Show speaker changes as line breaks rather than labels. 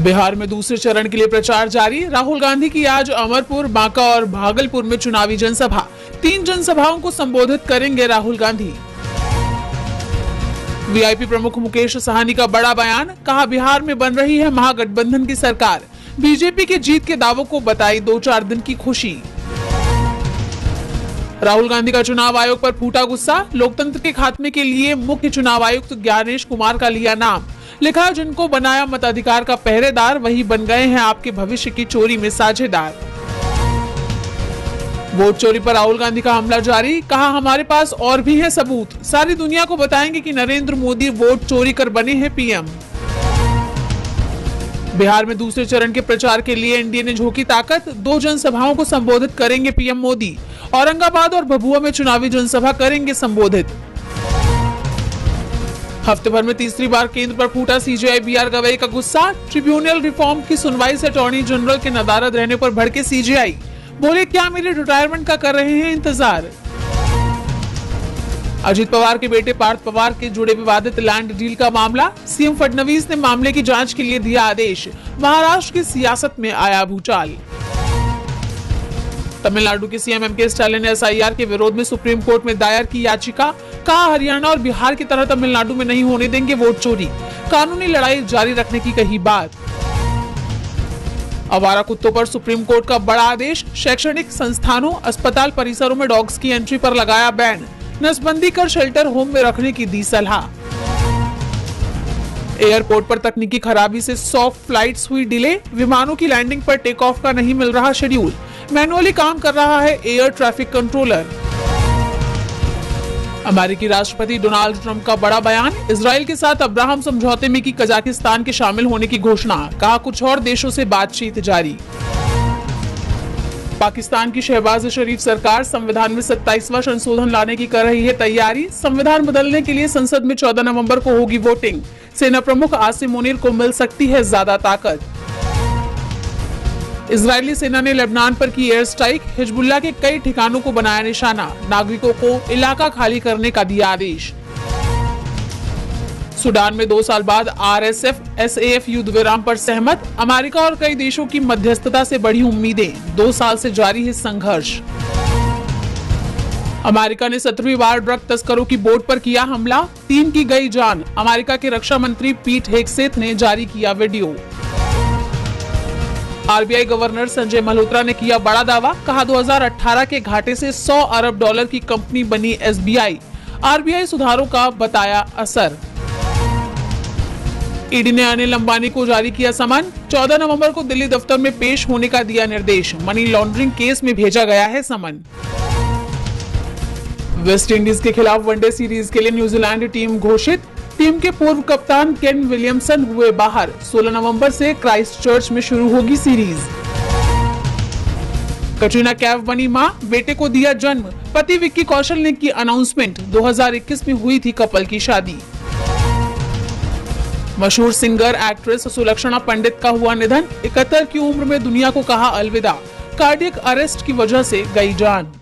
बिहार में दूसरे चरण के लिए प्रचार जारी। राहुल गांधी की आज अमरपुर, बांका और भागलपुर में चुनावी जनसभा। 3 जनसभाओं को संबोधित करेंगे राहुल गांधी। वीआईपी प्रमुख मुकेश साहनी का बड़ा बयान, कहा बिहार में बन रही है महागठबंधन की सरकार। बीजेपी की जीत के दावों को बताई 2-4 दिन की खुशी। राहुल गांधी का चुनाव आयोग पर फूटा गुस्सा। लोकतंत्र के खात्मे के लिए मुख्य चुनाव आयुक्त ज्ञानेश कुमार का लिया नाम। लिखा, जिनको बनाया मताधिकार का पहरेदार, वही बन गए हैं आपके भविष्य की चोरी में साझेदार। वोट चोरी पर राहुल गांधी का हमला जारी। कहा, हमारे पास और भी है सबूत। सारी दुनिया को बताएंगे कि नरेंद्र मोदी वोट चोरी कर बने हैं पीएम। बिहार में दूसरे चरण के प्रचार के लिए एनडीए ने झोंकी ताकत। 2 जनसभाओं को संबोधित करेंगे पीएम मोदी। औरंगाबाद और भभुआ में चुनावी जनसभा करेंगे संबोधित। हफ्ते भर में तीसरी बार केंद्र पर फूटा सीजेआई बीआर गवई का गुस्सा। ट्रिब्यूनल रिफॉर्म की सुनवाई से अटॉर्नी जनरल के नदारद रहने पर भड़के सीजेआई। बोले, क्या मेरे रिटायरमेंट का कर रहे हैं इंतजार। अजित पवार के बेटे पार्थ पवार के जुड़े विवादित लैंड डील का मामला। सीएम फडणवीस ने मामले की जांच के लिए दिया आदेश। महाराष्ट्र की सियासत में आया भूचाल। तमिलनाडु के सीएम एमके स्टालिन ने एसआईआर के विरोध में सुप्रीम कोर्ट में दायर की याचिका। कहा, हरियाणा और बिहार की तरह तमिलनाडु में नहीं होने देंगे वोट चोरी। कानूनी लड़ाई जारी रखने की कही बात। आवारा कुत्तों पर सुप्रीम कोर्ट का बड़ा आदेश। शैक्षणिक संस्थानों, अस्पताल परिसरों में डॉग्स की एंट्री पर लगाया बैन। नसबंदी कर शेल्टर होम में रखने की दी सलाह। एयरपोर्ट पर तकनीकी खराबी से 100 फ्लाइट्स हुई डिले। विमानों की लैंडिंग पर टेक ऑफ का नहीं मिल रहा शेड्यूल। मैनुअली काम कर रहा है एयर ट्रैफिक कंट्रोलर। अमेरिकी राष्ट्रपति डोनाल्ड ट्रंप का बड़ा बयान। इजराइल के साथ अब्राहम समझौते में की कजाकिस्तान के शामिल होने की घोषणा। कहा, कुछ और देशों से बातचीत जारी। पाकिस्तान की शहबाज शरीफ सरकार संविधान में 27वां संशोधन लाने की कर रही है तैयारी। संविधान बदलने के लिए संसद में 14 नवंबर को होगी वोटिंग। सेना प्रमुख आसिम मुनीर को मिल सकती है ज्यादा ताकत। इजरायली सेना ने लेबनान पर की एयर स्ट्राइक। हिजबुल्लाह के कई ठिकानों को बनाया निशाना। नागरिकों को इलाका खाली करने का दिया आदेश। सूडान में 2 साल बाद आरएसएफ एसएएफ युद्ध विराम पर सहमत। अमेरिका और कई देशों की मध्यस्थता से बढ़ी उम्मीदें। 2 साल से जारी है संघर्ष। अमेरिका ने 17वीं बार ड्रग तस्करों की बोट पर किया हमला। 3 की गई जान। अमेरिका के रक्षा मंत्री पीट हेगसेथ ने जारी किया video. RBI governor Sanjay Malhotra ने किया बड़ा दावा। कहा, 2018 के घाटे से $100 अरब की कंपनी बनी एसबीआई। आरबीआई सुधारों का बताया असर। ईडी ने अनिल अंबानी को जारी किया समन। 14 नवंबर को दिल्ली दफ्तर में पेश होने का दिया निर्देश। मनी लॉन्ड्रिंग केस में भेजा गया है समन। वेस्ट इंडीज के खिलाफ वनडे सीरीज के लिए न्यूजीलैंड टीम घोषित। टीम के पूर्व कप्तान केन विलियमसन हुए बाहर। 16 नवंबर से क्राइस्टचर्च में शुरू होगी सीरीज। कटरीना कैफ बनी मां, बेटे को दिया जन्म। पति विक्की कौशल ने की अनाउंसमेंट। 2021 में हुई थी कपल की शादी। मशहूर सिंगर एक्ट्रेस सुलक्षणा पंडित का हुआ निधन। 71 की उम्र में दुनिया को कहा अलविदा। कार्डियक अरेस्ट की वजह से गई जान।